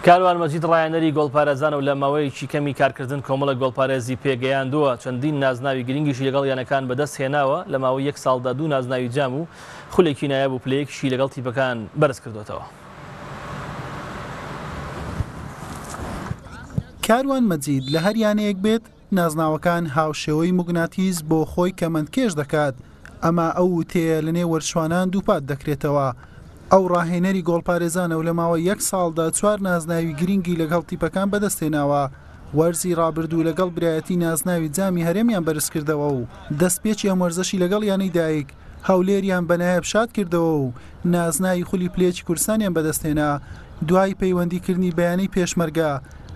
کاروان مەجید ڕایەنەری گۆڵپارێزان و لە ماوەیەکی کەمی کارکردن کۆمەڵە گۆڵپارێزی پێگەیاندووە چەندین نازناوی گرنگیشی لەگەڵ یانەکان بەدەست هێناوە لە ماوەی 1 ساڵدا 2 نازناوی جام و خولێکی نایاب و پلەیەکیشی لەگەڵ تیپەکان بەرز کردوتەوە. کاروان مەجید لە هەر یانەیەک بێت نازناوەکان هاوشێوەی موگناتیز بۆ خۆی کەمەندکێش دەکات، ئەمە ئەو تێیە لە نێو وەرشوانان دووپات دەکرێتەوە. ئەو ڕاهێنەری گۆڵپارێزانە و لە ماوەی 1 ساڵدا 4 نازناوی گرنگی لەگەڵ تیپەکان بەدەستێناوە. وەرزی ڕابردوو لەگەڵ برایەتی نازناوی جامی هەرێمیان بەرز کردەوە و دەستپێکی ئەم وەرزەشی لەگەڵ یانەی دایک هەولێریان بەنایە بشاد کردەوە و نازناوی خولی پلێکی کوردستانیان بەدەستێنا. دوای پەیوەندیکردنی بەیانەی پێشمەرگە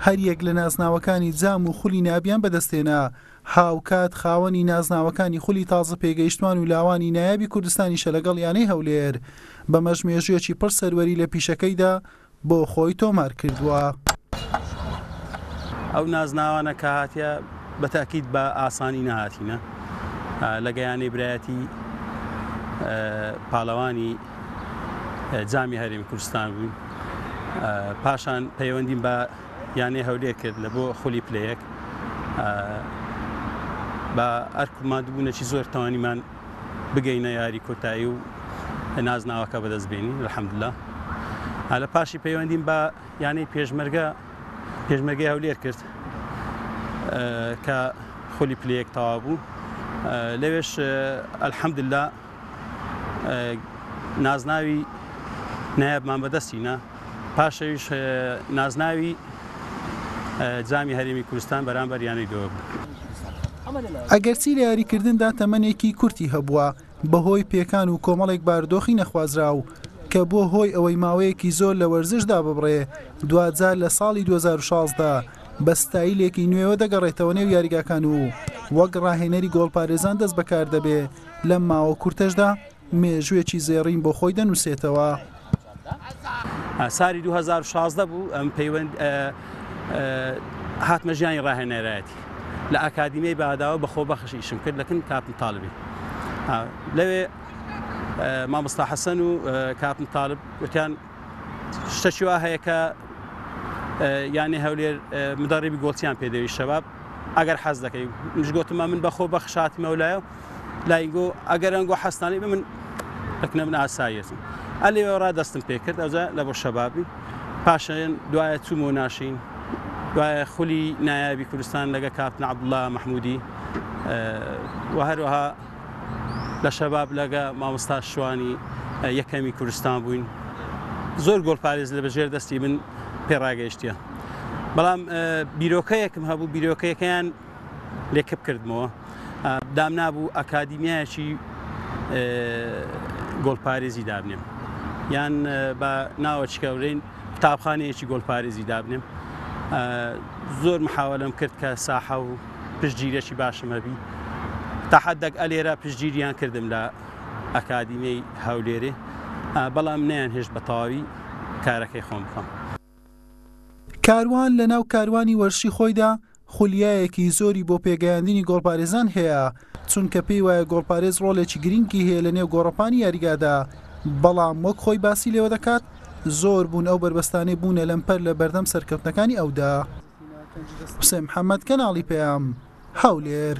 هەر یەک لە نازناوەکانی جام و خولی نابیان بەدەستێنا. هاوکات خاوەنی نازناوەکانی خولی تازە پێگەیشتوان و لاوانی نایابی کوردستانیشە لەگەڵ یانەی هەولێر بە مەژمێژویەکی پڕ سەروەری لە پیشەکەیدا بۆ خۆی تۆمار کردووە. ئەو نازناوانە کە هاتیە بەتاکید بە ئاسانی نەهاتینە لە گەیانەی برایەتی پاڵەوانی جامی هەرێمی کوردستان بووین. پاشان پەیوەندیم بە یانەی هەولێر کرد لە بۆ خولی پلەیەک بە ئەرکمادبوونەکی زۆر تەوانیمان بگەینە یاری کۆتایی و نازناوەکە بەدەستبێنی الحەمدوللا. لە پاشی پەیوەندیم بە یانەی پێشمەرگەی هەولێر کرد کە خولی پلەیەک تەوا بوو. لەوێش الحەمدوللا نازناوی نایابمان بەدەستینە. پاشەویش نازناوی جامی هەرێمی کوردستان بەرامبەر یانەی دۆ بوو. ئەگەرچی لە یاریکردندا تەمەنێکی کورتی هەبووە بەهۆی پێکان و کۆمەڵێک بارودۆخی نەخوازراو کە بۆ هۆی ئەوەی ماوەیەکی زۆر لە وەرزشدا ببڕێ، دوجار لە ساڵی 2016 بە ستایلێکی نوێوە دەگەڕێتەوە نێو یاریگاکان و وەک ڕاهێنەری گۆڵپارێزان دەست بەکار دەبێ لەم ماوە کورتەشدا مێژوویەکی زێڕین بۆ خۆی دەنووسێتەوە. ساری 2016 بوو ئەم پەیوەند هاتمە ژیانی ڕاهێنەرایەتی لە ئاکادیمیای بەهاداوە بەخۆ بەخشیشم کرد لەکن کاپن تاالبی. لەوێ مامۆستا حەسەن و کاپن تاالب وتیان شتێکی وا هەیە کە یانی هەولێر مدەڕێبی گۆڵچیان پێدەوی شەباب ئەگەر حەز دەکەی مش گوتمە من بەخۆ بەخشاتی مەولایە لایگۆ ئەگەر ئەنگۆ حەستانی بە من لەکنە من ئاسایەتم ئەلێوە دەستم پێ کرد ئەوجا لە بۆ شەبابی. پاشان دوایە چوومە و ناشین دوایە خولی نایابی کوردستان لەگە کاپتن عەبدوڵڵا مەحموودی و هەروەها لە شەباب لەگە مامۆستا شوانی یەکەمی کوردستان بووین. زۆر گۆڵپارێز لە بەژێر دەستی من پێڕاگەیشتیە، بەڵام بیرۆکەیەکم هەبوو بیرۆکەیەکەیان لێکەب کردمەوە. دام نابوو ئەکادیمیایەکی گۆڵپارێزی دابنێم یان بە ناوە چکەورەین قوتابخانەیەکی گۆڵپارێزی دابنێم. زۆر محاوەلەم کرد کە ساحە و پشتگیریەکی باشم هەبی تا حەدێک ئەلێرە پشتگیریان کردم لە ئەکادیمیای هەولێرێ، بەڵام نەیان هێشت بە تەواوی کارەکەی خۆم بکەم. کاروان لە ناو کاروانی وەرشی خۆیدا خولیایەکی زۆری بۆ پێگەیاندنی گۆڵپارێزان هەیە، چونکە پێی وایە گۆڵپارێز ڕۆڵێکی گرنگی هەیە لە نێو گۆڕەپانی یاریگادا، بەڵام وەک خۆی باسی لێوە دەکات زۆر بوون ئەو بربەستانەی بوونە لەمپەر لە بەردەم سەرکەوتنەکانی ئەودا. حوسێن محەممەد، کەناڵی پێام، هەولێر.